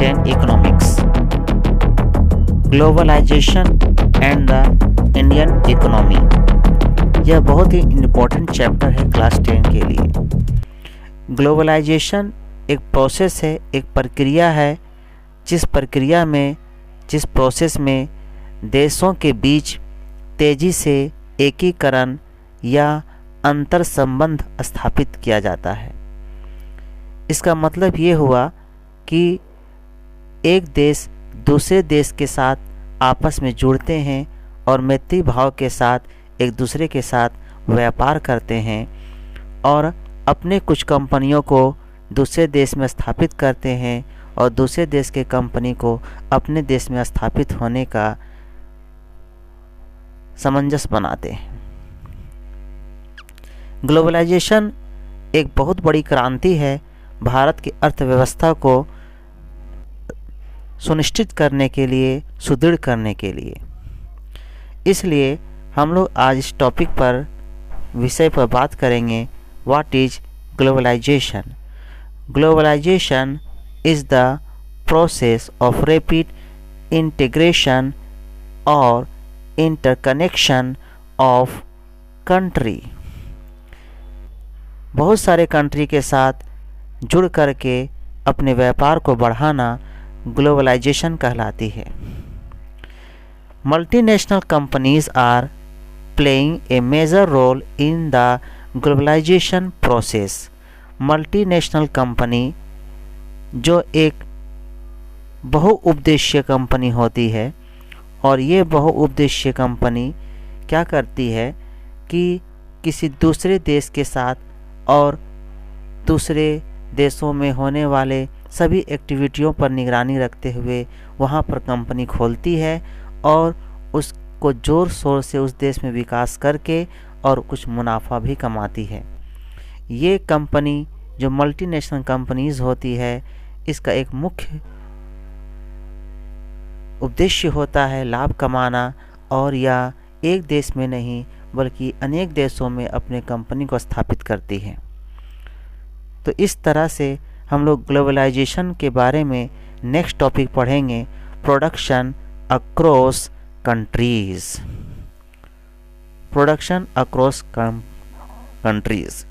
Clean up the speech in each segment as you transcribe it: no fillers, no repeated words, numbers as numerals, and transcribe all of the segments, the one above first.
10 economics, globalization and the Indian economy. यह बहुत ही इम्पोर्टेंट चैप्टर है क्लास 10 के लिए। ग्लोबलाइजेशन एक प्रोसेस है, एक प्रक्रिया है, जिस प्रोसेस में देशों के बीच तेज़ी से एकीकरण या अंतर संबंध स्थापित किया जाता है। इसका मतलब ये हुआ कि एक देश दूसरे देश के साथ आपस में जुड़ते हैं और मैत्री भाव के साथ एक दूसरे के साथ व्यापार करते हैं और अपने कुछ कंपनियों को दूसरे देश में स्थापित करते हैं और दूसरे देश के कंपनी को अपने देश में स्थापित होने का सामंजस्य बनाते हैं। ग्लोबलाइजेशन एक बहुत बड़ी क्रांति है भारत की अर्थव्यवस्था को सुनिश्चित करने के लिए, सुदृढ़ करने के लिए। इसलिए हम लोग आज इस टॉपिक पर विषय पर बात करेंगे, what is globalization. Globalization is the process of rapid integration और इंटरकनेक्शन ऑफ कंट्री। बहुत सारे कंट्री के साथ जुड़ करके अपने व्यापार को बढ़ाना ग्लोबलाइजेशन कहलाती है। Multinational companies are playing a major role in the globalization process. Multinational company जो एक बहुउद्देश्य कंपनी होती है और ये बहुउद्देश्य कंपनी क्या करती है कि किसी दूसरे देश के साथ और दूसरे देशों में होने वाले सभी एक्टिविटियों पर निगरानी रखते हुए वहाँ पर कंपनी खोलती है और उसको ज़ोर शोर से उस देश में विकास करके और कुछ मुनाफा भी कमाती है। ये कंपनी जो मल्टीनेशनल कंपनीज होती है, इसका एक मुख्य उद्देश्य होता है लाभ कमाना, और यह एक देश में नहीं बल्कि अनेक देशों में अपने कंपनी को स्थापित करती है। तो इस तरह से हम लोग ग्लोबलाइजेशन के बारे में नेक्स्ट टॉपिक पढ़ेंगे, production across countries. Production across countries.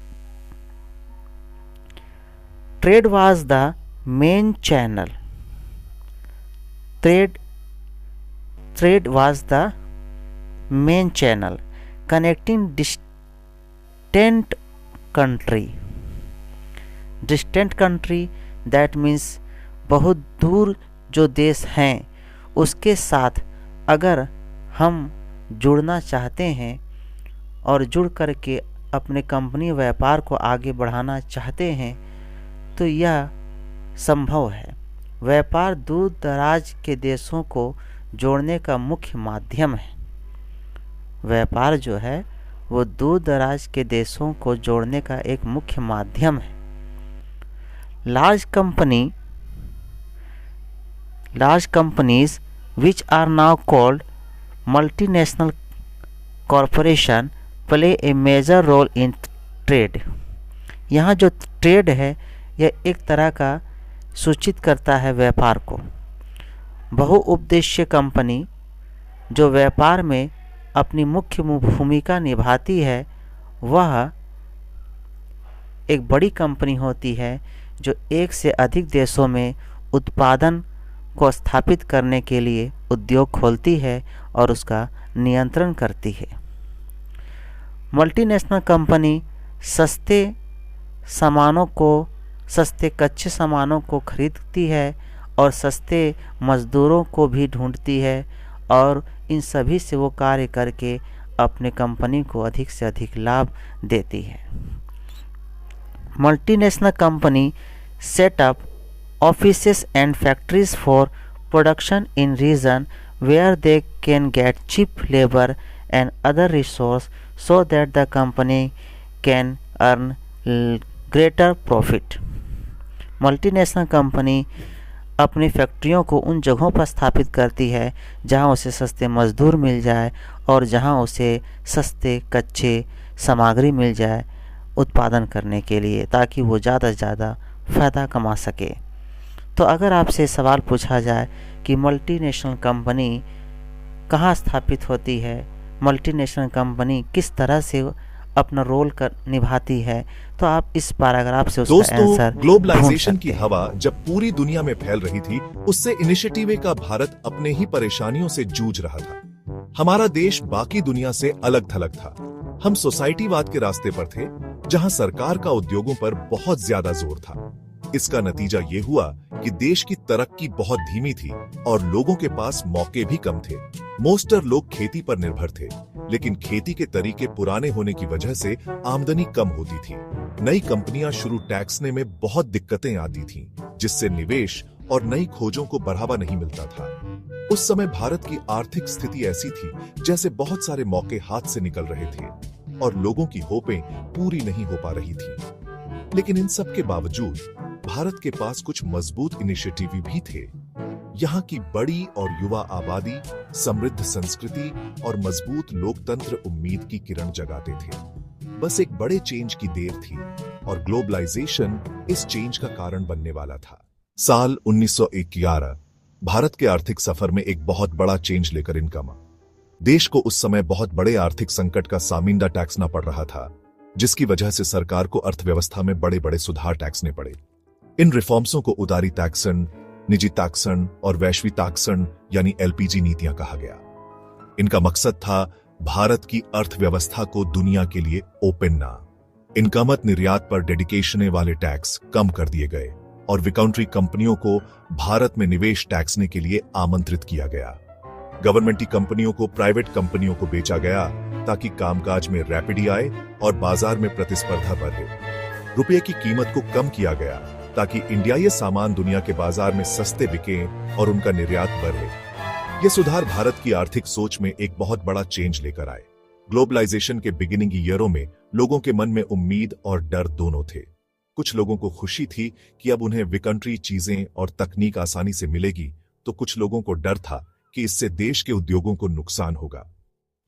Trade was the main channel. Trade was the main channel connecting distant country, that means बहुत दूर जो देश हैं उसके साथ अगर हम जुड़ना चाहते हैं और जुड़ करके अपने कंपनी व्यापार को आगे बढ़ाना चाहते हैं तो यह संभव है। व्यापार दूर दराज के देशों को जोड़ने का मुख्य माध्यम है। व्यापार जो है वो दूर दराज के देशों को जोड़ने का एक मुख्य माध्यम है। Large companies which are now called multinational corporation play a major role in trade. यहाँ जो ट्रेड है यह एक तरह का सूचित करता है व्यापार को। बहुउद्देश्य कंपनी जो व्यापार में अपनी मुख्य भूमिका निभाती है वह एक बड़ी कंपनी होती है जो एक से अधिक देशों में उत्पादन को स्थापित करने के लिए उद्योग खोलती है और उसका नियंत्रण करती है। मल्टीनेशनल कंपनी सस्ते कच्चे सामानों को खरीदती है और सस्ते मज़दूरों को भी ढूंढती है और इन सभी से वो कार्य करके अपने कंपनी को अधिक से अधिक लाभ देती है। Multinational company set up offices and factories for production in region where they can get cheap labour and other resource so that the company can earn greater profit. Multinational company अपनी फैक्ट्रियों को उन जगहों पर स्थापित करती है जहां उसे सस्ते मज़दूर मिल जाए और जहां उसे सस्ते कच्चे सामग्री मिल जाए उत्पादन करने के लिए, ताकि वो ज़्यादा से ज़्यादा फ़ायदा कमा सके। तो अगर आपसे सवाल पूछा जाए कि मल्टीनेशनल कंपनी कहाँ स्थापित होती है, मल्टीनेशनल कंपनी किस तरह से अपना रोल निभाती है, तो आप इस पैराग्राफ से उसका आंसर ग्लोबलाइजेशन की हवा जब पूरी दुनिया में फैल रही थी, उससे इनिशिएटिव का भारत अपने ही परेशानियों से जूझ रहा था। हमारा देश बाकी दुनिया से अलग थलग था। हम सोसाइटीवाद के रास्ते पर थे, जहां सरकार का उद्योगों पर बहुत ज्यादा जोर था। इसका नतीजा ये हुआ कि देश की तरक्की बहुत धीमी थी और लोगों के पास मौके भी कम थे। मोस्टर लोग खेती पर निर्भर थे, लेकिन खेती के तरीके पुराने होने की वजह से आमदनी कम होती थी। नई कंपनियां शुरू टैक्सने में बहुत दिक्कतें आती थीं, जिससे निवेश और नई खोजों को बढ़ावा नहीं मिलता था। उस समय भारत की आर्थिक स्थिति ऐसी थी जैसे बहुत सारे मौके हाथ से निकल रहे थे और लोगों की होपें पूरी नहीं हो पा रही थी। लेकिन इन सब के बावजूद भारत के पास कुछ मजबूत इनिशिएटिव भी थे। यहाँ की बड़ी और युवा आबादी, समृद्ध संस्कृति और मजबूत लोकतंत्र उम्मीद की किरण जगाते थे। बस एक बड़े चेंज की देर थी और ग्लोबलाइजेशन इस चेंज का कारण बनने वाला था। साल 1911 भारत के आर्थिक सफर में एक बहुत बड़ा चेंज लेकर इनकम। देश को उस समय बहुत बड़े आर्थिक संकट का सामिंदा टैक्सना पड़ रहा था, जिसकी वजह से सरकार को अर्थव्यवस्था में बड़े बड़े सुधार टैक्सने पड़े। इन रिफॉर्म्सों को उदारी टैक्सन, निजी टैक्सन और वैश्विक टैक्सन यानी एलपीजी नीतियां कहा गया। इनका मकसद था भारत की अर्थव्यवस्था को दुनिया के लिए ओपन ना। इनकमत निर्यात पर डेडिकेशने वाले टैक्स कम कर दिए गए और विकाउंट्री कंपनियों को भारत में निवेश टैक्सने के लिए आमंत्रित किया गया। गवर्नमेंटी कंपनियों को प्राइवेट कंपनियों को बेचा गया ताकि कामकाज में रैपिडी आए और बाजार में प्रतिस्पर्धा बढ़े। रुपये की कीमत को कम किया गया ताकि इंडियाई सामान दुनिया के बाजार में सस्ते बिकें और उनका निर्यात बढ़े। ये सुधार भारत की आर्थिक सोच में एक बहुत बड़ा चेंज लेकर आए। ग्लोबलाइजेशन के बिगिनिंग ईयरों में लोगों के मन में उम्मीद और डर दोनों थे। कुछ लोगों को खुशी थी कि अब उन्हें विकंट्री चीजें और तकनीक आसानी से मिलेगी, तो कुछ लोगों को डर था कि इससे देश के उद्योगों को नुकसान होगा।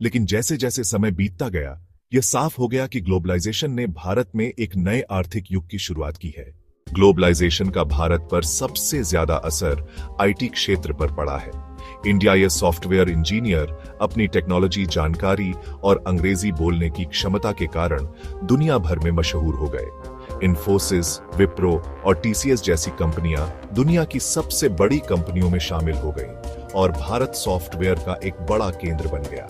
लेकिन जैसे जैसे समय बीतता गया, यह साफ हो गया कि ग्लोबलाइजेशन ने भारत में एक नए आर्थिक युग की शुरुआत की है। ग्लोबलाइजेशन का भारत पर सबसे ज्यादा असर आईटी क्षेत्र पर पड़ा है। इंडिया ये सॉफ्टवेयर इंजीनियर अपनी टेक्नोलॉजी जानकारी और अंग्रेजी बोलने की क्षमता के कारण दुनिया भर में मशहूर हो गए। इन्फोसिस, विप्रो और टीसीएस जैसी कंपनियां दुनिया की सबसे बड़ी कंपनियों में शामिल हो गईं और भारत सॉफ्टवेयर का एक बड़ा केंद्र बन गया।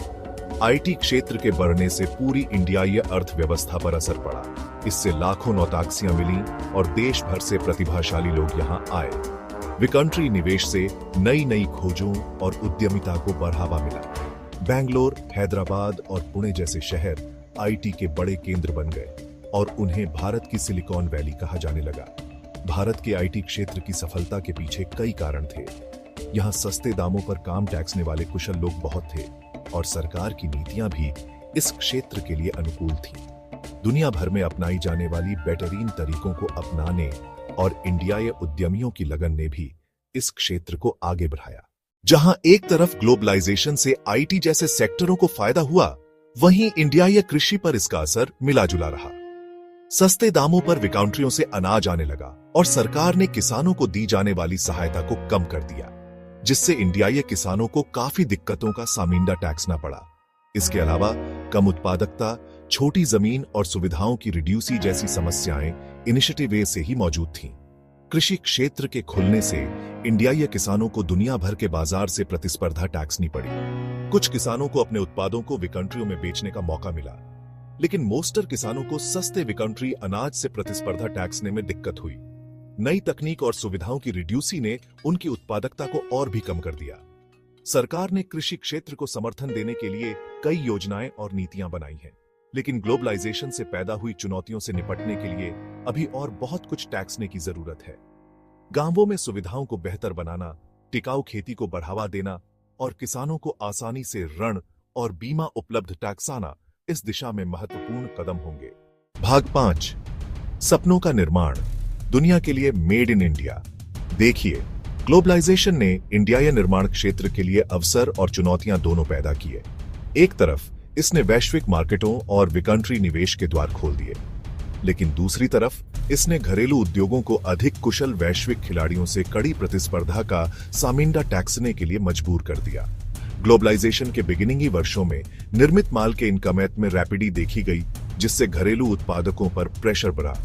आईटी क्षेत्र के बढ़ने से पूरी इंडियाई अर्थव्यवस्था पर असर पड़ा। इससे लाखों नौताक्सियां मिली और देश भर से प्रतिभाशाली लोग यहां आए। विकंट्री निवेश से नई नई खोजों और उद्यमिता को बढ़ावा मिला। बेंगलोर, हैदराबाद और पुणे जैसे शहर आईटी के बड़े केंद्र बन गए और उन्हें भारत की सिलिकॉन वैली कहा जाने लगा। भारत के आईटी क्षेत्र की सफलता के पीछे कई कारण थे। यहाँ सस्ते दामों पर काम टैक्सने वाले कुशल लोग बहुत थे और सरकार की नीतियां भी इस क्षेत्र के लिए अनुकूल थीं। दुनिया भर में अपनाई जाने वाली बेहतरीन तरीकों को अपनाने और इंडियाई उद्यमियों की लगन ने भी इस क्षेत्र को आगे बढ़ाया। जहां एक तरफ ग्लोबलाइजेशन से आईटी जैसे सेक्टरों को फायदा हुआ, वहीं इंडियाई कृषि पर इसका असर मिला जुला रहा। सस्ते दामों पर विकाउंट्रियों से अनाज आने लगा और सरकार ने किसानों को दी जाने वाली सहायता को कम कर दिया, जिससे इंडियाई किसानों को काफी दिक्कतों का सामिंदा टैक्सना पड़ा। इसके अलावा कम उत्पादकता, छोटी जमीन और सुविधाओं की रिड्यूसी जैसी समस्याएं इनिशिएटिव ए से ही मौजूद थीं। कृषि क्षेत्र के खुलने से इंडियाई किसानों को दुनिया भर के बाजार से प्रतिस्पर्धा टैक्सनी पड़ी। कुछ किसानों को अपने उत्पादों को विकंट्रियों में बेचने का मौका मिला, लेकिन मोस्टर किसानों को सस्ते विकंट्री अनाज से प्रतिस्पर्धा टैक्सने में दिक्कत हुई। नई तकनीक और सुविधाओं की रिड्यूसी ने उनकी उत्पादकता को और भी कम कर दिया। सरकार ने कृषि क्षेत्र को समर्थन देने के लिए कई योजनाएं और नीतियां बनाई हैं, लेकिन ग्लोबलाइजेशन से पैदा हुई चुनौतियों से निपटने के लिए अभी और बहुत कुछ टैक्सने की जरूरत है। गांवों में सुविधाओं को बेहतर बनाना, टिकाऊ खेती को बढ़ावा देना और किसानों को आसानी से ऋण और बीमा उपलब्ध टैक्साना इस दिशा में महत्वपूर्ण कदम होंगे। भाग 5, सपनों का निर्माण, दुनिया के लिए मेड इन इंडिया। देखिए, ग्लोबलाइजेशन ने इंडियाई निर्माण क्षेत्र के लिए अवसर और चुनौतियां दोनों पैदा किए। एक तरफ इसने वैश्विक मार्केटों और विकंट्री निवेश के द्वार खोल दिए, लेकिन दूसरी तरफ इसने घरेलू उद्योगों को अधिक कुशल वैश्विक खिलाड़ियों से कड़ी प्रतिस्पर्धा का सामिंदा टैक्सने के लिए मजबूर कर दिया। ग्लोबलाइजेशन के बिगिनिंगी वर्षों में निर्मित माल के इनकमेत में रैपिडी देखी गई, जिससे घरेलू उत्पादकों पर प्रेशर बढ़ा।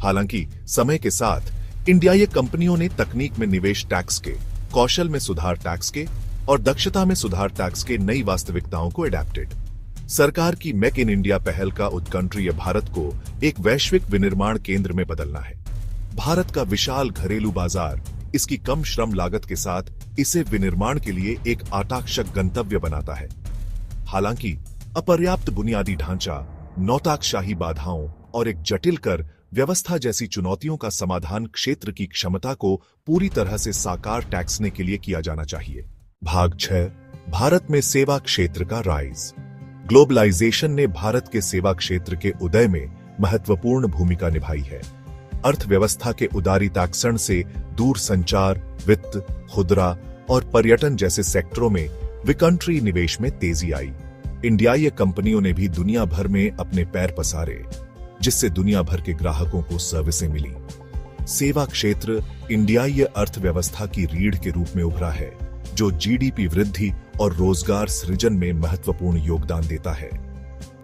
हालांकि समय के साथ इंडियाई कंपनियों ने तकनीक में निवेश टैक्स के, कौशल में सुधार टैक्स के और दक्षता में सुधार टैक्स के नई वास्तविकताओं को एडेप्टेड। सरकार की मेक इन इंडिया पहल का उत्कंठीय भारत को एक वैश्विक विनिर्माण केंद्र में बदलना है। भारत का विशाल घरेलू बाजार इसकी कम श्रम लागत के साथ इसे विनिर्माण के लिए एक आकर्षक गंतव्य बनाता है। हालांकि अपर्याप्त बुनियादी ढांचा, नौताकशाही बाधाओं और एक जटिल कर व्यवस्था जैसी चुनौतियों का समाधान क्षेत्र की क्षमता को पूरी तरह से साकार टैक्सने के लिए किया जाना चाहिए। भाग 6, भारत में सेवा क्षेत्र का राइज। ग्लोबलाइजेशन ने भारत के सेवा क्षेत्र के उदय में महत्वपूर्ण भूमिका निभाई है। अर्थव्यवस्था के उदारीकरण से दूर संचार, वित्त, खुदरा और पर्यटन जैसे सेक्टरों में विकंट्री निवेश में तेजी आई। इंडियाई कंपनियों ने भी दुनिया भर में अपने पैर पसारे, जिससे दुनिया भर के ग्राहकों को सर्विसें मिली। सेवा क्षेत्र इंडियाई अर्थव्यवस्था की रीढ़ के रूप में उभरा है, जो जीडीपी वृद्धि और रोजगार सृजन में महत्वपूर्ण योगदान देता है।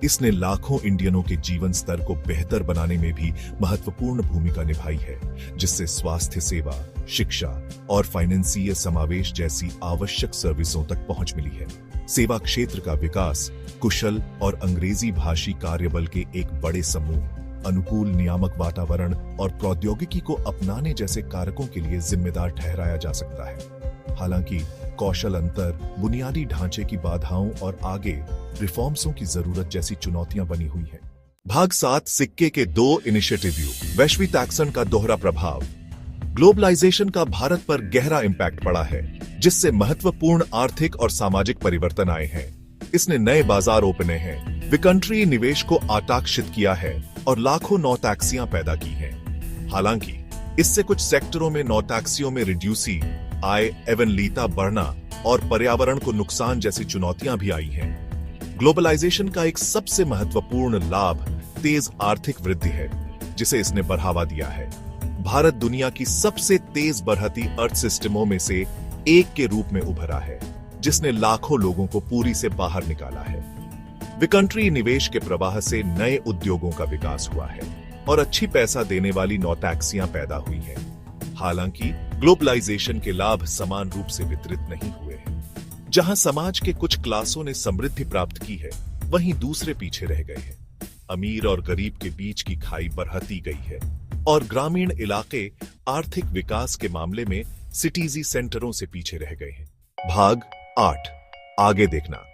इसने लाखों इंडियनों के जीवन स्तर को बेहतर बनाने में भी महत्वपूर्ण भूमिका निभाई है, जिससे स्वास्थ्य सेवा, शिक्षा और फाइनेंसीय समावेश जैसी आवश्यक सर्विसों तक पहुंच मिली है। सेवा क्षेत्र का विकास कुशल और अंग्रेजी भाषी कार्यबल के एक बड़े समूह, अनुकूल नियामक वातावरण और प्रौद्योगिकी को अपनाने जैसे कारकों के लिए जिम्मेदार ठहराया जा सकता है। हालांकि कौशल अंतर, बुनियादी ढांचे की बाधाओं और आगे रिफॉर्म्सों की जरूरत जैसी चुनौतियां बनी हुई हैं। भाग 7, सिक्के के 2 इनिशिएटिव। वैश्विक टैक्सन का दोहरा प्रभाव। ग्लोबलाइजेशन का भारत पर गहरा इंपैक्ट पड़ा है, जिससे महत्वपूर्ण आर्थिक और सामाजिक परिवर्तन आए हैं। इसने नए बाजार ओपने हैं, विकंट्री निवेश को आकर्षित किया है और लाखों नौ टैक्सियां पैदा की हैं। हालांकि इससे कुछ सेक्टरों में नौ टैक्सियों में रिड्यूसी, आय एवनलीता बढ़ना और पर्यावरण को नुकसान जैसी चुनौतियां भी आई हैं। ग्लोबलाइजेशन का एक सबसे महत्वपूर्ण लाभ तेज आर्थिक वृद्धि है, जिसे इसने बढ़ावा दिया है। भारत दुनिया की सबसे तेज बढ़ती अर्थ सिस्टमों में से एक के रूप में उभरा है, जिसने लाखों लोगों को पूरी से बाहर निकाला है। विकंट्री निवेश के प्रवाह से नए उद्योगों का विकास हुआ है और अच्छी पैसा देने वाली नौ टैक्सियां पैदा हुई हैं। हालांकि ग्लोबलाइजेशन के लाभ समान रूप से वितरित नहीं हुए हैं। जहां समाज के कुछ क्लासों ने समृद्धि प्राप्त की है, वहीं दूसरे पीछे रह गए हैं। अमीर और गरीब के बीच की खाई बढ़ती गई है और ग्रामीण इलाके आर्थिक विकास के मामले में सिटीज सेंटरों से पीछे रह गए हैं। भाग 8, आगे देखना।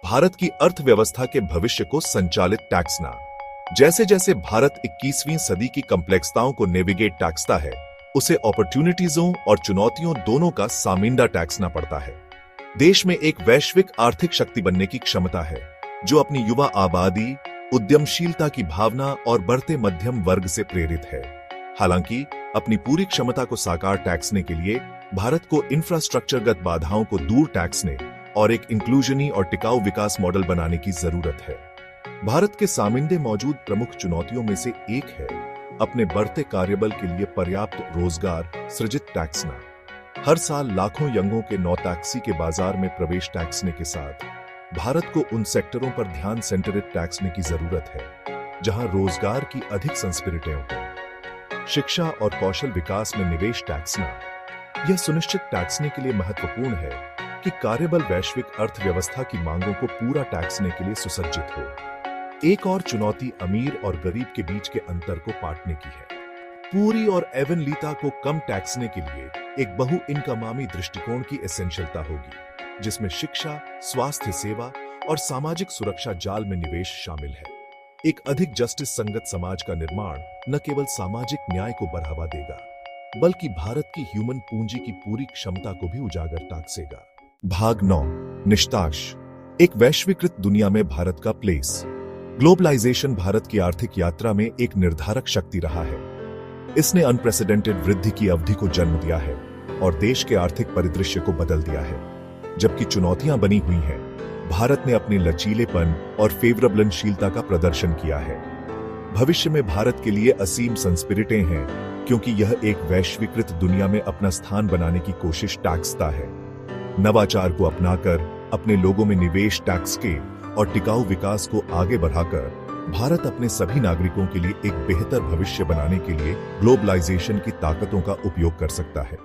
भारत की अर्थव्यवस्था के भविष्य को संचालित टैक्सना। जैसे जैसे भारत 21वीं सदी की कॉम्प्लेक्सताओं को नेविगेट टैक्सता है, उसे अपॉर्चुनिटीजों और चुनौतियों दोनों का सामिंदा टैक्सना पड़ता है। देश में एक वैश्विक आर्थिक शक्ति बनने की क्षमता है, जो अपनी युवा आबादी, उद्यमशीलता की भावना और बढ़ते मध्यम वर्ग से प्रेरित है। हालांकि अपनी पूरी क्षमता को साकार टैक्सने के लिए भारत को इंफ्रास्ट्रक्चरगत बाधाओं को दूर टैक्सने और एक इंक्लूजनी और टिकाऊ विकास मॉडल बनाने की जरूरत है। भारत के सामिंदे मौजूद प्रमुख चुनौतियों में से एक है अपने बढ़ते कार्यबल के लिए पर्याप्त रोजगार सृजित टैक्सना। हर साल लाखों यंगों के नौ टैक्सी के बाजार में प्रवेश टैक्सने के साथ भारत को उन सेक्टरों पर ध्यान सेंटरित टैक्सने की जरूरत है जहां रोजगार की अधिक संस्कृतियां हों। शिक्षा और कौशल विकास में निवेश टैक्सना यह सुनिश्चित टैक्सने के लिए महत्वपूर्ण है कि कार्यबल वैश्विक अर्थव्यवस्था की मांगों को पूरा टैक्सने के लिए सुसज्जित हो। एक और चुनौती अमीर और गरीब के बीच के अंतर को पाटने की है। पूरी और एवनलीता को कम टैक्सने के लिए एक बहु इनकमामी दृष्टिकोण की एसेंशियलता होगी, जिसमें शिक्षा, स्वास्थ्य सेवा और सामाजिक सुरक्षा जाल में निवेश शामिल है। एक अधिक जस्टिस संगत समाज का निर्माण न केवल सामाजिक न्याय को बढ़ावा देगा, बल्कि भारत की ह्यूमन पूंजी की पूरी क्षमता को भी उजागर टाकसेगा। भाग 9, निष्ताश। एक वैश्वीकृत दुनिया में भारत का प्लेस। ग्लोबलाइजेशन भारत की आर्थिक यात्रा में एक निर्धारक शक्ति रहा है। इसने अनप्रेसिडेंटेड वृद्धि की अवधि को जन्म दिया है और देश के आर्थिक परिदृश्य को बदल दिया है। जबकि चुनौतियां बनी हुई हैं, भारत ने अपने लचीलेपन और फेवरेबलशीलता का प्रदर्शन किया है। भविष्य में भारत के लिए असीम संस्पिरिटें हैं, क्योंकि यह एक वैश्वीकृत दुनिया में अपना स्थान बनाने की कोशिश टैक्सता है। नवाचार को अपनाकर, अपने लोगों में निवेश टैक्स के और टिकाऊ विकास को आगे बढ़ाकर भारत अपने सभी नागरिकों के लिए एक बेहतर भविष्य बनाने के लिए ग्लोबलाइजेशन की ताकतों का उपयोग कर सकता है।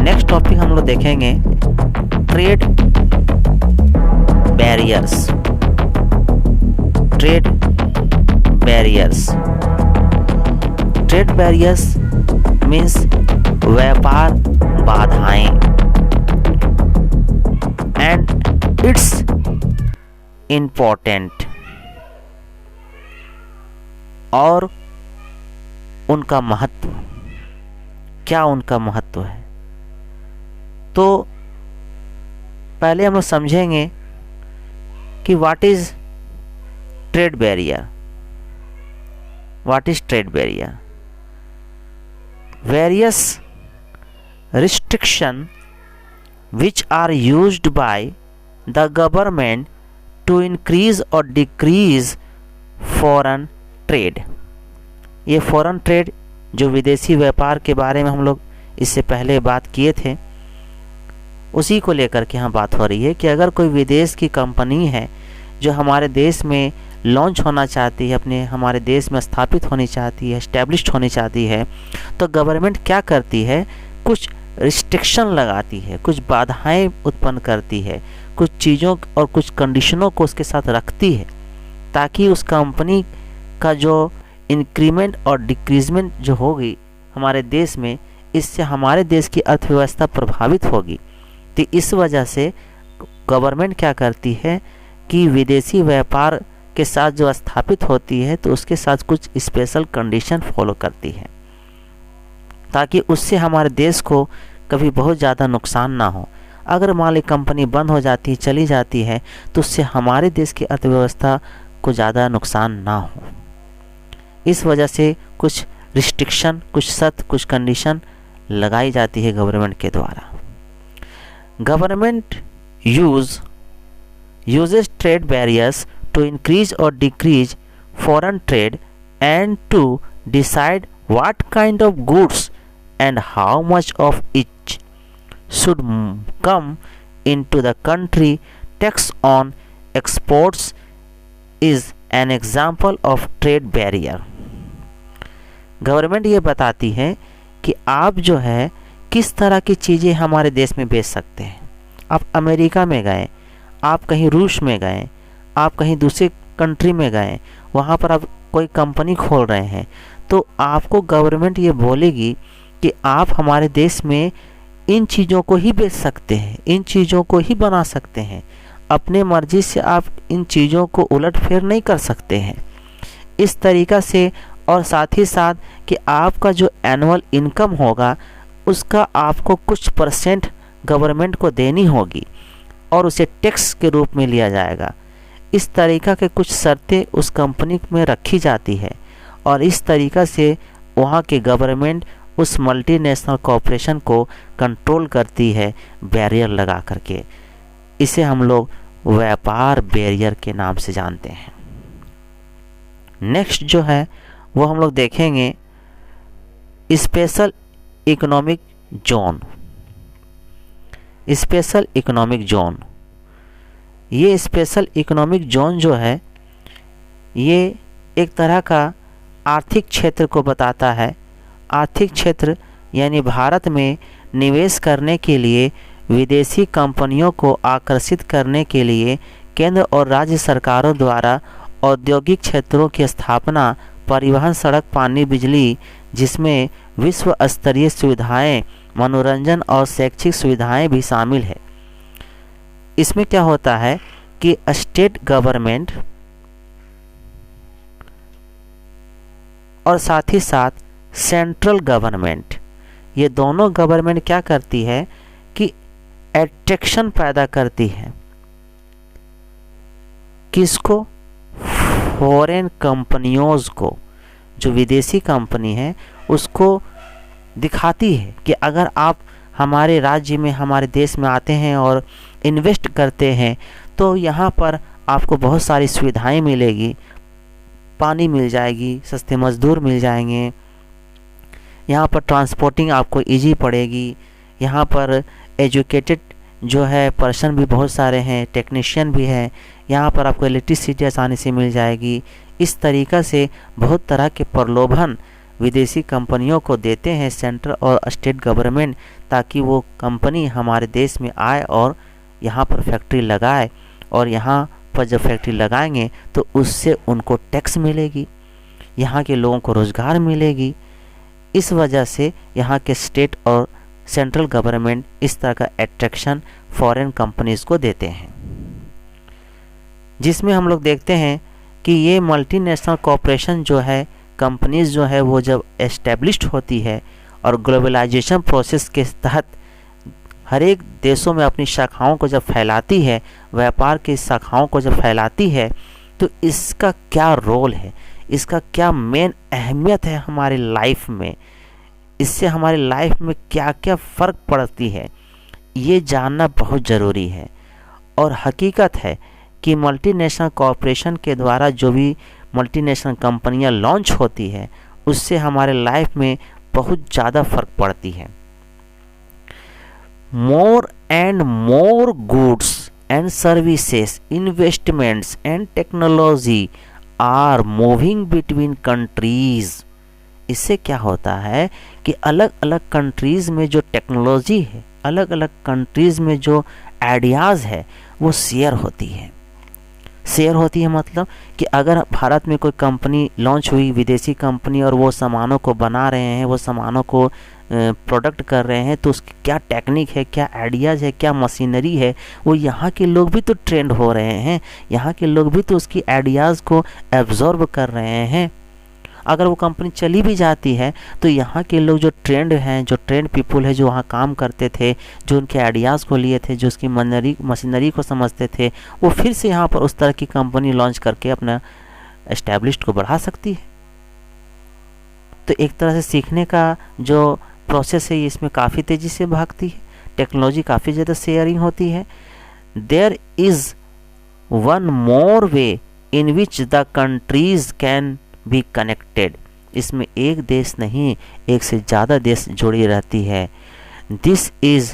नेक्स्ट टॉपिक हम लोग देखेंगे trade barriers. Trade barriers, trade barriers means व्यापार बाधाएं, एंड इट्स इम्पोर्टेंट, और उनका महत्व, क्या उनका महत्व है। तो पहले हम लोग समझेंगे कि what is trade barrier. What is trade barrier? Various restriction which are used by the government to increase or decrease foreign trade। ये फॉरेन ट्रेड जो विदेशी व्यापार के बारे में हम लोग इससे पहले बात किए थे, उसी को लेकर के यहाँ बात हो रही है कि अगर कोई विदेश की कंपनी है जो हमारे देश में लॉन्च होना चाहती है, अपने हमारे देश में स्थापित होनी चाहती है, एस्टेब्लिश्ड होनी चाहती है, तो गवर्नमेंट क्या करती है, कुछ रिस्ट्रिक्शन लगाती है, कुछ बाधाएं उत्पन्न करती है, कुछ चीज़ों और कुछ कंडीशनों को उसके साथ रखती है, ताकि उस कंपनी का जो इंक्रीमेंट और डिक्रीजमेंट जो होगी हमारे देश में, इससे हमारे देश की अर्थव्यवस्था प्रभावित होगी। तो इस वजह से गवर्नमेंट क्या करती है कि विदेशी व्यापार के साथ जो स्थापित होती है तो उसके साथ कुछ स्पेशल कंडीशन फॉलो करती है, ताकि उससे हमारे देश को कभी बहुत ज़्यादा नुकसान ना हो। अगर मान ली कंपनी बंद हो जाती है, चली जाती है, तो उससे हमारे देश की अर्थव्यवस्था को ज़्यादा नुकसान ना हो। इस वजह से कुछ रिस्ट्रिक्शन, कुछ शर्त, कुछ कंडीशन लगाई जाती है गवर्नमेंट के द्वारा। Government uses trade barriers to increase or decrease foreign trade and to decide what kind of goods and how much of each should come into the country. Tax on exports is an example of trade barrier। Government ये बताती है कि आप जो है किस तरह की चीज़ें हमारे देश में बेच सकते हैं। आप अमेरिका में गए, आप कहीं रूस में गए, आप कहीं दूसरे कंट्री में गए, वहाँ पर आप कोई कंपनी खोल रहे हैं, तो आपको गवर्नमेंट ये बोलेगी कि आप हमारे देश में इन चीज़ों को ही बेच सकते हैं, इन चीज़ों को ही बना सकते हैं, अपने मर्जी से आप इन चीज़ों को उलट फेर नहीं कर सकते हैं। इस तरीक़ा से, और साथ ही साथ कि आपका जो एनुअल इनकम होगा उसका आपको कुछ परसेंट गवर्नमेंट को देनी होगी और उसे टैक्स के रूप में लिया जाएगा। इस तरीक़ा के कुछ शर्तें उस कंपनी में रखी जाती है और इस तरीक़ा से वहाँ के गवर्नमेंट उस मल्टीनेशनल कॉरपोरेशन को कंट्रोल करती है बैरियर लगा करके। इसे हम लोग व्यापार बैरियर के नाम से जानते हैं। नेक्स्ट जो है वो हम लोग देखेंगे special economic zone. Special economic zone, ये स्पेशल इकोनॉमिक जोन जो है ये एक तरह का आर्थिक क्षेत्र को बताता है। आर्थिक क्षेत्र यानी भारत में निवेश करने के लिए, विदेशी कंपनियों को आकर्षित करने के लिए केंद्र और राज्य सरकारों द्वारा औद्योगिक क्षेत्रों की स्थापना, परिवहन, सड़क, पानी, बिजली, जिसमें विश्व स्तरीय सुविधाएं, मनोरंजन और शैक्षिक सुविधाएं भी शामिल है। इसमें क्या होता है कि स्टेट गवर्नमेंट और साथ ही साथ सेंट्रल गवर्नमेंट, ये दोनों गवर्नमेंट क्या करती है कि अट्रैक्शन पैदा करती है। किसको? फॉरेन कंपनियों को, जो विदेशी कंपनी है उसको दिखाती है कि अगर आप हमारे राज्य में, हमारे देश में आते हैं और इन्वेस्ट करते हैं तो यहाँ पर आपको बहुत सारी सुविधाएं मिलेगी, पानी मिल जाएगी, सस्ते मज़दूर मिल जाएंगे, यहाँ पर ट्रांसपोर्टिंग आपको इजी पड़ेगी, यहाँ पर एजुकेटेड जो है पर्सन भी बहुत सारे हैं, टेक्नीशियन भी हैं, यहाँ पर आपको इलेक्ट्रिसिटी आसानी से मिल जाएगी। इस तरीक़ा से बहुत तरह के प्रलोभन विदेशी कंपनियों को देते हैं सेंट्रल और स्टेट गवर्नमेंट, ताकि वो कंपनी हमारे देश में आए और यहाँ पर फैक्ट्री लगाए, और यहाँ पर जब फैक्ट्री लगाएंगे तो उससे उनको टैक्स मिलेगी, यहाँ के लोगों को रोज़गार मिलेगी। इस वजह से यहाँ के स्टेट और सेंट्रल गवर्नमेंट इस तरह का अट्रैक्शन फॉरेन कंपनीज़ को देते हैं, जिसमें हम लोग देखते हैं कि ये मल्टीनेशनल कॉरपोरेशन जो है, कंपनीज़ जो है वो जब एस्टेब्लिश्ड होती है और ग्लोबलाइजेशन प्रोसेस के तहत हर एक देशों में अपनी शाखाओं को जब फैलाती है, व्यापार की शाखाओं को जब फैलाती है, तो इसका क्या रोल है, इसका क्या मेन अहमियत है हमारी लाइफ में, इससे हमारी लाइफ में क्या क्या फ़र्क पड़ती है, ये जानना बहुत ज़रूरी है। और हकीकत है कि मल्टीनेशनल कॉरपोरेशन के द्वारा जो भी मल्टीनेशनल कंपनियां लॉन्च होती है, उससे हमारे लाइफ में बहुत ज़्यादा फ़र्क पड़ती है। More and more goods and services, investments and technology are moving between countries. इससे क्या होता है कि अलग अलग कंट्रीज़ में जो टेक्नोलॉजी है, अलग अलग कंट्रीज़ में जो आइडियाज़ है, वो शेयर होती है। शेयर होती है मतलब कि अगर भारत में कोई कंपनी लॉन्च हुई, विदेशी कंपनी, और वो सामानों को बना रहे हैं, वो सामानों को प्रोडक्ट कर रहे हैं, तो उसकी क्या टेक्निक है, क्या आइडियाज़ है, क्या मशीनरी है, वो यहाँ के लोग भी तो ट्रेंड हो रहे हैं, यहाँ के लोग भी तो उसकी आइडियाज़ को एब्जॉर्ब कर रहे हैं। अगर वो कंपनी चली भी जाती है तो यहाँ के लोग जो ट्रेंड हैं, जो ट्रेंड पीपल है, जो वहाँ काम करते थे, जो उनके आइडियाज़ को लिए थे, जो उसकी मशीनरी को समझते थे, वो फिर से यहाँ पर उस तरह की कंपनी लॉन्च करके अपना एस्टैब्लिश्ड को बढ़ा सकती है। तो एक तरह से सीखने का जो प्रोसेस है, ये इसमें काफ़ी तेज़ी से भागती है, टेक्नोलॉजी काफ़ी ज़्यादा शेयरिंग होती है। There is one more way in which the countries can be connected. इसमें एक देश नहीं, एक से ज़्यादा देश जुड़ी रहती है। This is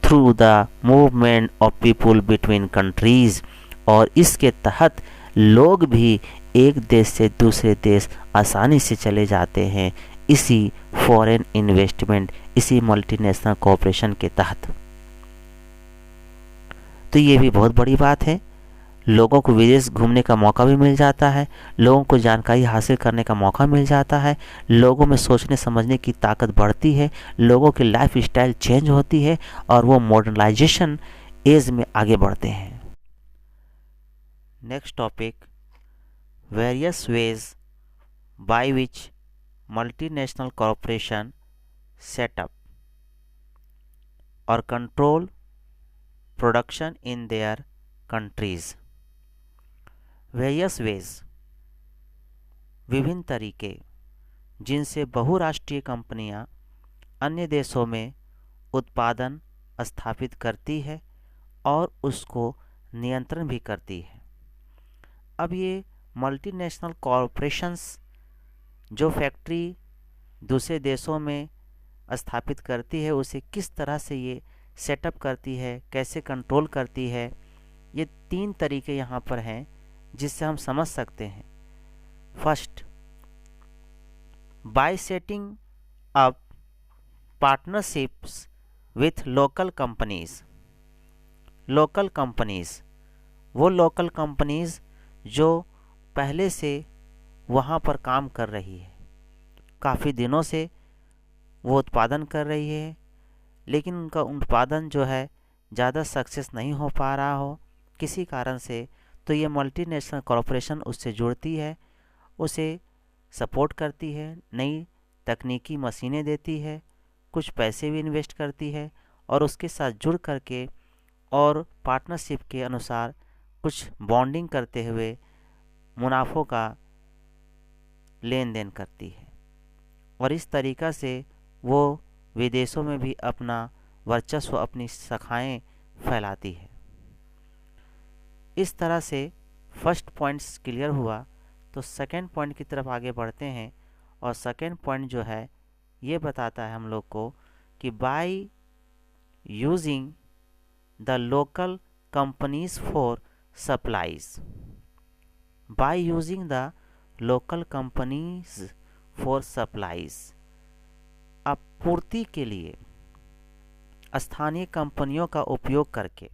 through the movement of people between countries, और इसके तहत लोग भी एक देश से दूसरे देश आसानी से चले जाते हैं, इसी फॉरेन इन्वेस्टमेंट, इसी मल्टीनेशनल कॉरपोरेशन के तहत। तो ये भी बहुत बड़ी बात है। लोगों को विदेश घूमने का मौका भी मिल जाता है, लोगों को जानकारी हासिल करने का मौका मिल जाता है, लोगों में सोचने समझने की ताकत बढ़ती है, लोगों की लाइफ स्टाइल चेंज होती है, और वो मॉडर्नाइजेशन एज में आगे बढ़ते हैं। Next topic, various ways by which multinational corporation setup और control production in their countries. Various ways, विभिन्न तरीके जिनसे बहुराष्ट्रीय कंपनियां अन्य देशों में उत्पादन स्थापित करती है और उसको नियंत्रण भी करती है। अब ये मल्टीनेशनल कॉरपोरेशंस जो फैक्ट्री दूसरे देशों में स्थापित करती है, उसे किस तरह से ये सेटअप करती है, कैसे कंट्रोल करती है, ये 3 तरीके यहाँ पर हैं जिससे हम समझ सकते हैं। First, bye setting up partnerships with local companies. Local companies, वो लोकल कंपनीज़ जो पहले से वहाँ पर काम कर रही है, काफ़ी दिनों से वो उत्पादन कर रही है, लेकिन उनका उत्पादन जो है ज़्यादा सक्सेस नहीं हो पा रहा हो किसी कारण से, तो ये मल्टीनेशनल कॉरपोरेशन उससे जुड़ती है, उसे सपोर्ट करती है, नई तकनीकी मशीनें देती है, कुछ पैसे भी इन्वेस्ट करती है, और उसके साथ जुड़ करके और पार्टनरशिप के अनुसार कुछ बॉन्डिंग करते हुए मुनाफों का लेन देन करती है, और इस तरीक़ा से वो विदेशों में भी अपना वर्चस्व, अपनी शाखाएं फैलाती है। इस तरह से फर्स्ट पॉइंट्स क्लियर हुआ, तो सेकंड पॉइंट की तरफ आगे बढ़ते हैं। और सेकंड पॉइंट जो है ये बताता है हम लोग को कि by using the local companies for supplies, by using the local companies for supplies, आपूर्ति के लिए स्थानीय कंपनियों का उपयोग करके।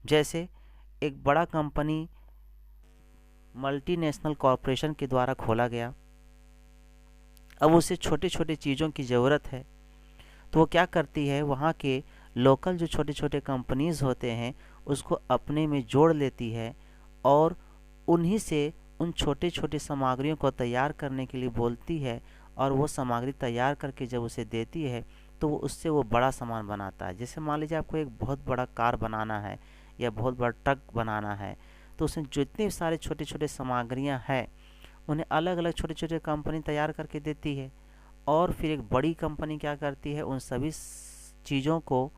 जैसे एक बड़ा कंपनी मल्टीनेशनल कॉरपोरेशन के द्वारा खोला गया, अब उसे छोटे छोटे चीज़ों की ज़रूरत है, तो वो क्या करती है, वहाँ के लोकल जो छोटे छोटे कंपनीज़ होते हैं उसको अपने में जोड़ लेती है और उन्हीं से उन छोटे छोटे सामग्रियों को तैयार करने के लिए बोलती है, और वो सामग्री तैयार करके जब उसे देती है तो वो उससे वो बड़ा सामान बनाता है। जैसे मान लीजिए आपको एक बहुत बड़ा कार बनाना है या बहुत बड़ा ट्रक बनाना है, तो उसमें जितने सारे छोटे छोटे सामग्रियां हैं उन्हें अलग अलग छोटे छोटे कंपनी तैयार करके देती है, और फिर एक बड़ी कंपनी क्या करती है, उन सभी चीज़ों को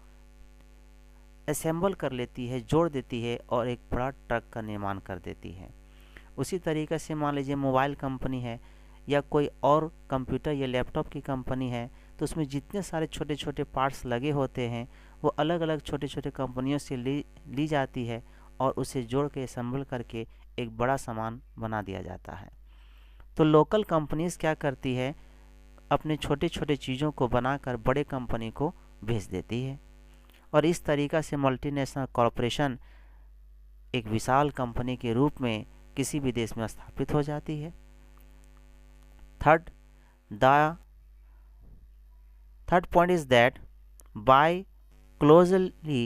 असेंबल कर लेती है, जोड़ देती है और एक बड़ा ट्रक का निर्माण कर देती है। उसी तरीके से मान लीजिए मोबाइल कंपनी है या कोई और कंप्यूटर या लैपटॉप की कंपनी है, तो उसमें जितने सारे छोटे छोटे पार्ट्स लगे होते हैं वो अलग अलग छोटे छोटे कंपनियों से ली जाती है और उसे जोड़ के असेंबल करके एक बड़ा सामान बना दिया जाता है। तो लोकल कंपनीज क्या करती है, अपने छोटे छोटे चीज़ों को बनाकर बड़े कंपनी को भेज देती है, और इस तरीक़ा से मल्टीनेशनल कॉरपोरेशन एक विशाल कंपनी के रूप में किसी भी देश में स्थापित हो जाती है। Third point is that by closely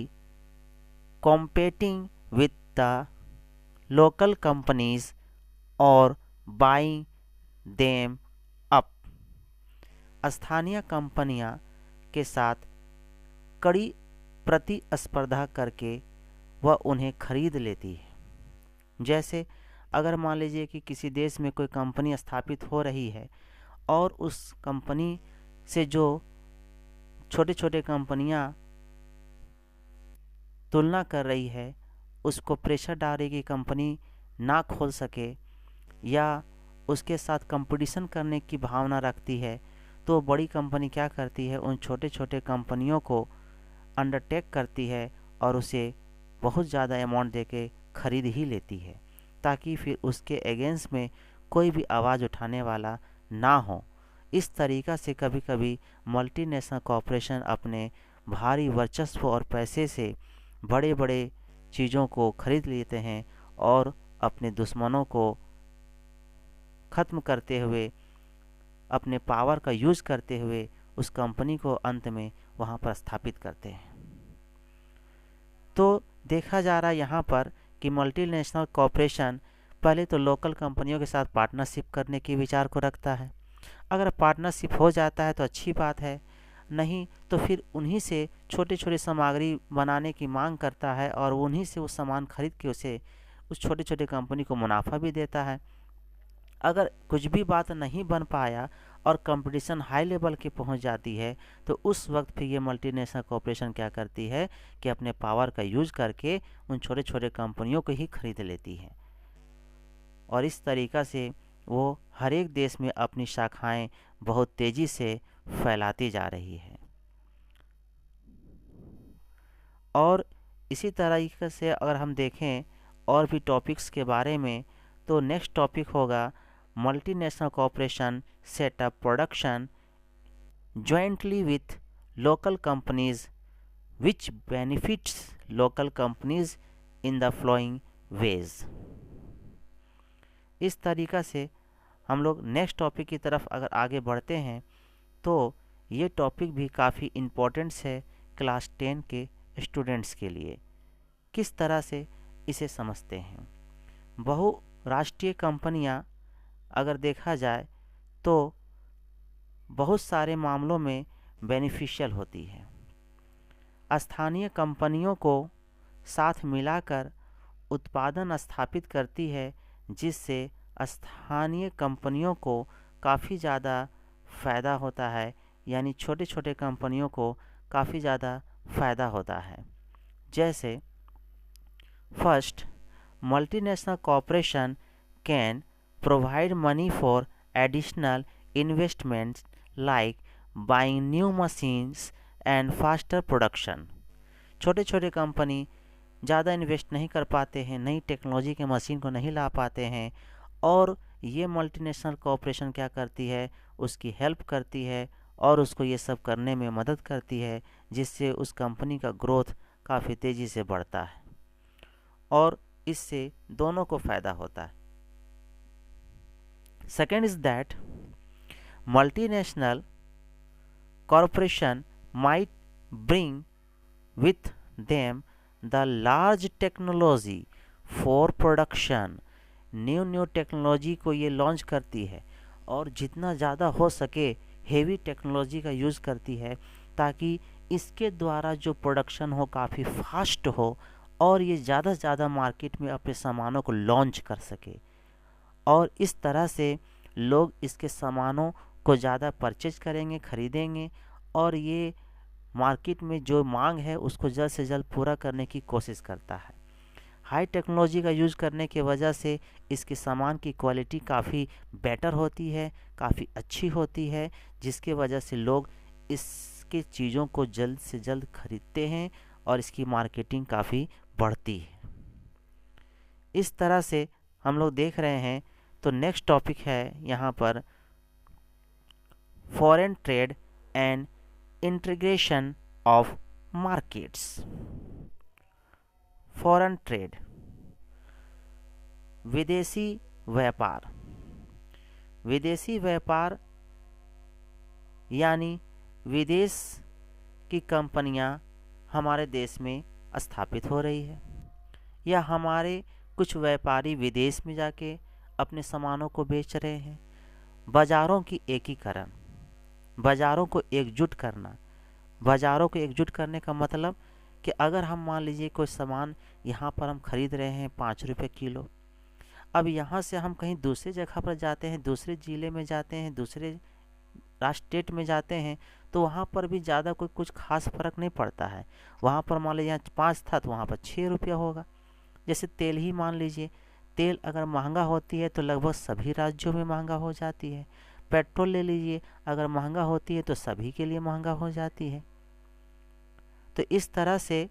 competing with the local companies or buying them up, स्थानीय कंपनियां के साथ कड़ी प्रतिस्पर्धा करके वह उन्हें खरीद लेती है। जैसे अगर मान लीजिए कि किसी देश में कोई कंपनी स्थापित हो रही है और उस कंपनी से जो छोटे छोटे कंपनियां तुलना कर रही है, उसको प्रेशर डाल रही कि कंपनी ना खोल सके या उसके साथ कंपटीशन करने की भावना रखती है, तो बड़ी कंपनी क्या करती है, उन छोटे छोटे कंपनियों को अंडरटेक करती है और उसे बहुत ज़्यादा अमाउंट देके खरीद ही लेती है, ताकि फिर उसके अगेंस्ट में कोई भी आवाज़ उठाने वाला ना हो। इस तरीक़ा से कभी कभी मल्टीनेशनल कॉरपोरेशन अपने भारी वर्चस्व और पैसे से बड़े बड़े चीज़ों को खरीद लेते हैं और अपने दुश्मनों को ख़त्म करते हुए, अपने पावर का यूज़ करते हुए उस कंपनी को अंत में वहाँ पर स्थापित करते हैं। तो देखा जा रहा है यहाँ पर कि मल्टीनेशनल कॉरपोरेशन पहले तो लोकल कंपनियों के साथ पार्टनरशिप करने के विचार को रखता है। अगर पार्टनरशिप हो जाता है तो अच्छी बात है, नहीं तो फिर उन्हीं से छोटे छोटे सामग्री बनाने की मांग करता है और उन्हीं से वो सामान खरीद के उसे उस छोटे छोटे कंपनी को मुनाफा भी देता है। अगर कुछ भी बात नहीं बन पाया और कंपटीशन हाई लेवल की पहुंच जाती है, तो उस वक्त फिर ये मल्टीनेशनल कॉरपोरेशन क्या करती है कि अपने पावर का यूज़ करके उन छोटे छोटे कंपनियों को ही खरीद लेती है, और इस तरीक़ा से वो हर एक देश में अपनी शाखाएं बहुत तेज़ी से फैलाती जा रही है। और इसी तरीके से अगर हम देखें और भी टॉपिक्स के बारे में, तो नेक्स्ट टॉपिक होगा multinational corporation set up production jointly with local companies which benefits local companies in the following ways। इस तरीक़ा से हम लोग नेक्स्ट टॉपिक की तरफ अगर आगे बढ़ते हैं, तो ये टॉपिक भी काफ़ी इम्पोर्टेंट है क्लास 10 के स्टूडेंट्स के लिए। किस तरह से इसे समझते हैं, बहुराष्ट्रीय कंपनियां अगर देखा जाए तो बहुत सारे मामलों में बेनिफिशियल होती है। स्थानीय कंपनियों को साथ मिलाकर उत्पादन स्थापित करती है, जिससे स्थानीय कंपनियों को काफ़ी ज़्यादा फ़ायदा होता है, यानी छोटे छोटे कंपनियों को काफ़ी ज़्यादा फ़ायदा होता है। जैसे first multinational corporation can provide money for additional investments like buying new machines and faster production. छोटे छोटे कंपनी ज़्यादा इन्वेस्ट नहीं कर पाते हैं, नई टेक्नोलॉजी के मशीन को नहीं ला पाते हैं, और ये मल्टीनेशनल कॉरपोरेशन क्या करती है, उसकी हेल्प करती है और उसको ये सब करने में मदद करती है, जिससे उस कंपनी का ग्रोथ काफ़ी तेज़ी से बढ़ता है और इससे दोनों को फ़ायदा होता है. Second is that multinational corporation might bring with them the large technology for production. New technology को ये लॉन्च करती है और जितना ज़्यादा हो सके हेवी टेक्नोलॉजी का यूज़ करती है, ताकि इसके द्वारा जो प्रोडक्शन हो काफ़ी फास्ट हो और ये ज़्यादा से ज़्यादा मार्केट में अपने सामानों को लॉन्च कर सके, और इस तरह से लोग इसके सामानों को ज़्यादा परचेज करेंगे, ख़रीदेंगे, और ये मार्केट में जो मांग है उसको जल्द से जल्द पूरा करने की कोशिश करता है. हाई टेक्नोलॉजी का यूज़ करने की वजह से इसके सामान की क्वालिटी काफ़ी बेटर होती है, काफ़ी अच्छी होती है, जिसके वजह से लोग इसके चीज़ों को जल्द से जल्द खरीदते हैं और इसकी मार्केटिंग काफ़ी बढ़ती है. इस तरह से हम लोग देख रहे हैं. तो नेक्स्ट टॉपिक है यहाँ पर foreign trade and integration of markets. Foreign trade, विदेशी व्यापार. विदेशी व्यापार यानी विदेश की कंपनियां हमारे देश में स्थापित हो रही है, या हमारे कुछ व्यापारी विदेश में जाके अपने सामानों को बेच रहे हैं. बाज़ारों की एकीकरण, बाज़ारों को एकजुट करना. बाज़ारों को एकजुट करने का मतलब कि अगर हम मान लीजिए कोई सामान यहाँ पर हम ख़रीद रहे हैं 5 रुपये किलो, अब यहाँ से हम कहीं दूसरी जगह पर जाते हैं, दूसरे ज़िले में जाते हैं, दूसरे स्टेट में जाते हैं, तो वहाँ पर भी ज़्यादा कोई कुछ खास फ़र्क नहीं पड़ता है. वहाँ पर मान लीजिए यहाँ 5 था तो वहाँ पर 6 रुपया होगा. जैसे तेल ही मान लीजिए, तेल अगर महंगा होती है तो लगभग सभी राज्यों में महंगा हो जाती है. पेट्रोल ले लीजिए, अगर महंगा होती है तो सभी के लिए महंगा हो जाती है. तो इस तरह से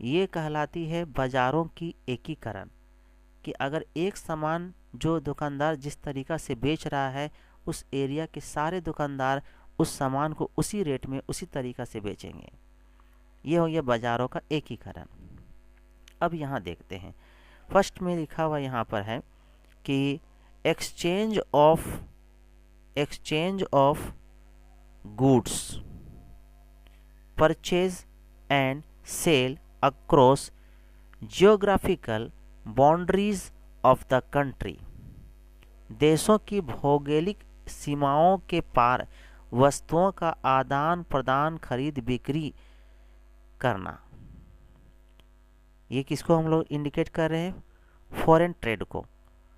ये कहलाती है बाज़ारों की एकीकरण, कि अगर एक सामान जो दुकानदार जिस तरीक़ा से बेच रहा है, उस एरिया के सारे दुकानदार उस सामान को उसी रेट में उसी तरीक़ा से बेचेंगे. ये हो गया बाज़ारों का एकीकरण. अब यहाँ देखते हैं, फर्स्ट में लिखा हुआ यहाँ पर है कि exchange of goods, purchase and sale across geographical boundaries of the country. देशों की भौगोलिक सीमाओं के पार वस्तुओं का आदान प्रदान, खरीद बिक्री करना. ये किसको हम लोग इंडिकेट कर रहे हैं? फॉरेन ट्रेड को.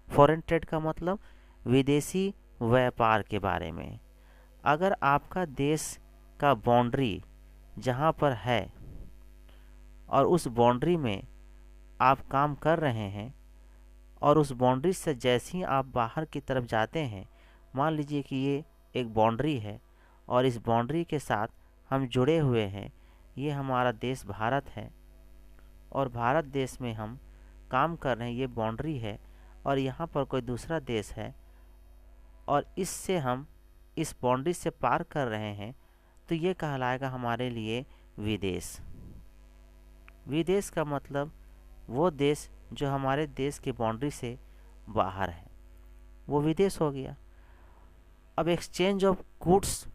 फॉरेन ट्रेड का मतलब विदेशी व्यापार के बारे में. अगर आपका देश का बाउंड्री जहाँ पर है और उस बाउंड्री में आप काम कर रहे हैं, और उस बाउंड्री से जैसे ही आप बाहर की तरफ जाते हैं, मान लीजिए कि ये एक बाउंड्री है और इस बाउंड्री के साथ हम जुड़े हुए हैं, ये हमारा देश भारत है और भारत देश में हम काम कर रहे हैं, ये बाउंड्री है, और यहाँ पर कोई दूसरा देश है और इससे हम इस बाउंड्री से पार कर रहे हैं, तो ये कहलाएगा हमारे लिए विदेश. विदेश का मतलब वो देश जो हमारे देश की बाउंड्री से बाहर है, वो विदेश हो गया. अब एक्सचेंज ऑफ गुड्स,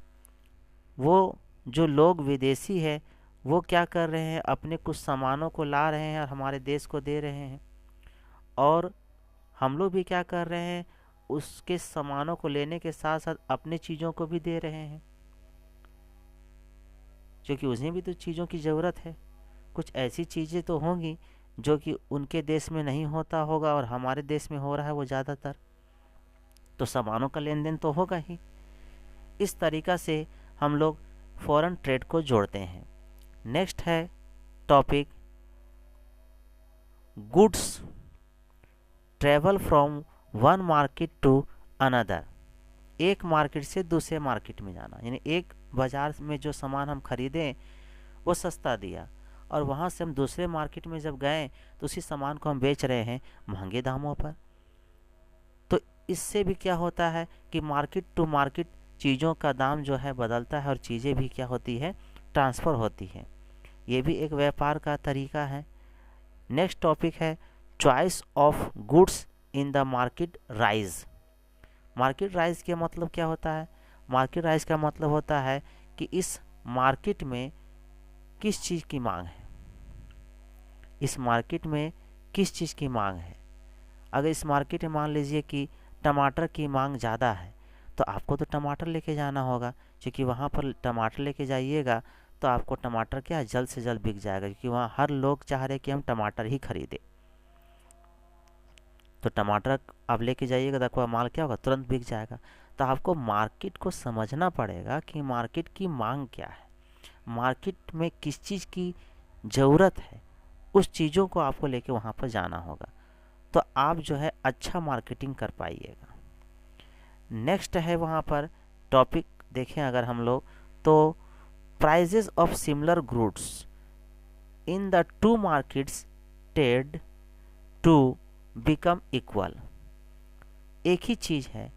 वो जो लोग विदेशी है वो क्या कर रहे हैं, अपने कुछ सामानों को ला रहे हैं और हमारे देश को दे रहे हैं, और हम लोग भी क्या कर रहे हैं, उसके सामानों को लेने के साथ साथ अपने चीज़ों को भी दे रहे हैं, क्योंकि उन्हें भी तो चीज़ों की ज़रूरत है. कुछ ऐसी चीज़ें तो होंगी जो कि उनके देश में नहीं होता होगा और हमारे देश में हो रहा है वो ज़्यादातर, तो सामानों का लेन देन तो होगा ही. इस तरीक़ा से हम लोग फॉरेन ट्रेड को जोड़ते हैं. नेक्स्ट है topic goods travel from one market to another, एक मार्केट से दूसरे मार्केट में जाना, यानी एक बाज़ार में जो सामान हम खरीदें वो सस्ता दिया और वहाँ से हम दूसरे मार्केट में जब गए तो उसी सामान को हम बेच रहे हैं महंगे दामों पर। तो इससे भी क्या होता है कि मार्केट टू मार्केट चीज़ों का दाम जो है बदलता है और चीज़ें भी क्या होती है, ट्रांसफ़र होती है। ये भी एक व्यापार का तरीका है। नेक्स्ट टॉपिक है choice of goods in the market rise. Market rise का मतलब क्या होता है? मार्केट राइज का मतलब होता है कि इस मार्केट में किस चीज़ की मांग है, इस मार्केट में किस चीज़ की मांग है। अगर इस मार्केट में मान लीजिए कि टमाटर की मांग ज़्यादा है तो आपको तो टमाटर लेके जाना होगा, क्योंकि वहाँ पर टमाटर लेके जाइएगा तो आपको टमाटर क्या जल्द से जल्द बिक जाएगा, क्योंकि वहाँ हर लोग चाह रहे कि हम टमाटर ही खरीदें। तो टमाटर आप लेके जाइएगा तो आपका माल क्या होगा, तुरंत बिक जाएगा। तो आपको मार्केट को समझना पड़ेगा कि मार्केट की मांग क्या है, मार्केट में किस चीज़ की ज़रूरत है, उस चीज़ों को आपको लेके वहाँ पर जाना होगा, तो आप जो है अच्छा मार्केटिंग कर पाइएगा। नेक्स्ट है वहाँ पर टॉपिक देखें अगर हम लोग तो prices of similar goods in the two markets टेड टू बिकम इक्वल। एक ही चीज़ है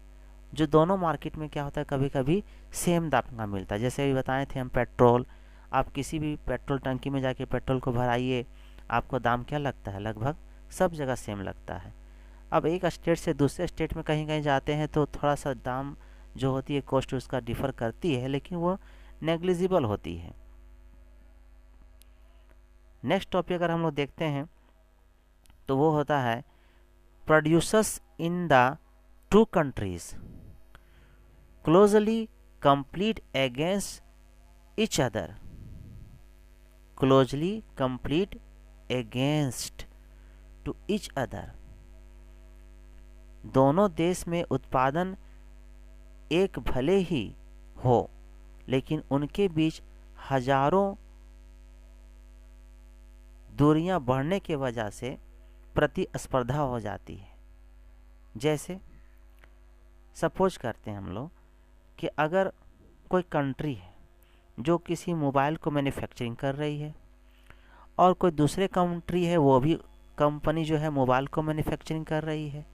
जो दोनों मार्केट में क्या होता है, कभी कभी सेम दाम का मिलता है। जैसे अभी बताए थे हम पेट्रोल, आप किसी भी पेट्रोल टंकी में जाके पेट्रोल को भराइए, आपको दाम क्या लगता है, लगभग सब जगह सेम लगता है। अब एक स्टेट से दूसरे स्टेट में कहीं कहीं जाते हैं तो थोड़ा सा दाम जो होती है कॉस्ट उसका डिफ़र करती है, लेकिन वो नेग्लिजिबल होती है। नेक्स्ट टॉपिक अगर हम लोग देखते हैं तो वो होता है producers in the to countries closely compete against each other, closely compete against to each other। दोनों देश में उत्पादन एक भले ही हो लेकिन उनके बीच हजारों दूरियां बढ़ने के वजह से प्रतिस्पर्धा हो जाती है। जैसे सपोज करते हैं हम लोग कि अगर कोई कंट्री है जो किसी मोबाइल को मैन्युफैक्चरिंग कर रही है और कोई दूसरे कंट्री है वो भी कंपनी जो है मोबाइल को मैन्युफैक्चरिंग कर रही है।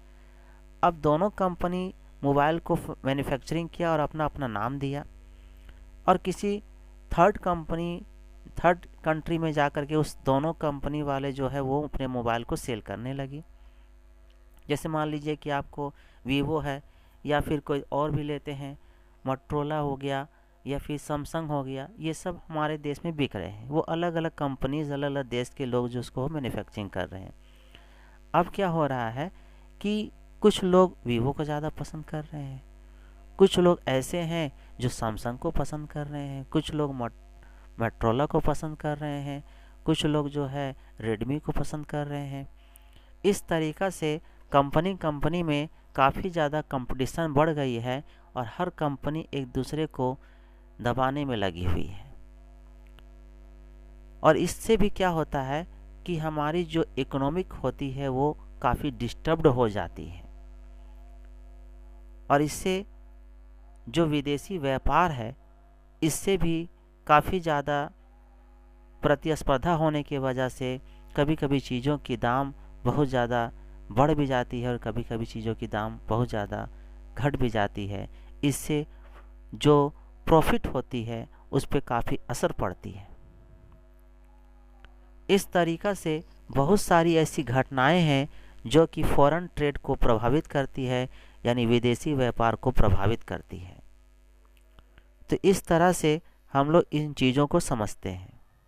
अब दोनों कंपनी मोबाइल को मैन्युफैक्चरिंग किया और अपना अपना नाम दिया और किसी थर्ड कंट्री में जा कर के उस दोनों कंपनी वाले जो है वो अपने मोबाइल को सेल करने लगी। जैसे मान लीजिए कि आपको वीवो है या फिर कोई और भी लेते हैं, मोटरोला हो गया या फिर सैमसंग हो गया, ये सब हमारे देश में बिक रहे हैं। वो अलग अलग कंपनीज अलग अलग देश के लोग जो उसको मैन्युफैक्चरिंग कर रहे हैं। अब क्या हो रहा है कि कुछ लोग वीवो को ज़्यादा पसंद कर रहे हैं, कुछ लोग ऐसे हैं जो सैमसंग को पसंद कर रहे हैं, कुछ लोग मोटरोला को पसंद कर रहे हैं, कुछ लोग जो है रेडमी को पसंद कर रहे हैं। इस तरीक़ा से कंपनी में काफ़ी ज़्यादा कंपटीशन बढ़ गई है और हर कंपनी एक दूसरे को दबाने में लगी हुई है। और इससे भी क्या होता है कि हमारी जो इकोनॉमिक होती है वो काफ़ी डिस्टर्ब्ड हो जाती है और इससे जो विदेशी व्यापार है इससे भी काफ़ी ज़्यादा प्रतिस्पर्धा होने की वजह से कभी कभी चीज़ों की दाम बहुत ज़्यादा बढ़ भी जाती है और कभी कभी चीज़ों की दाम बहुत ज़्यादा घट भी जाती है। इससे जो प्रॉफिट होती है उस पर काफ़ी असर पड़ती है। इस तरीक़ा से बहुत सारी ऐसी घटनाएं हैं जो कि फॉरेन ट्रेड को प्रभावित करती है, यानी विदेशी व्यापार को प्रभावित करती है। तो इस तरह से हम लोग इन चीज़ों को समझते हैं।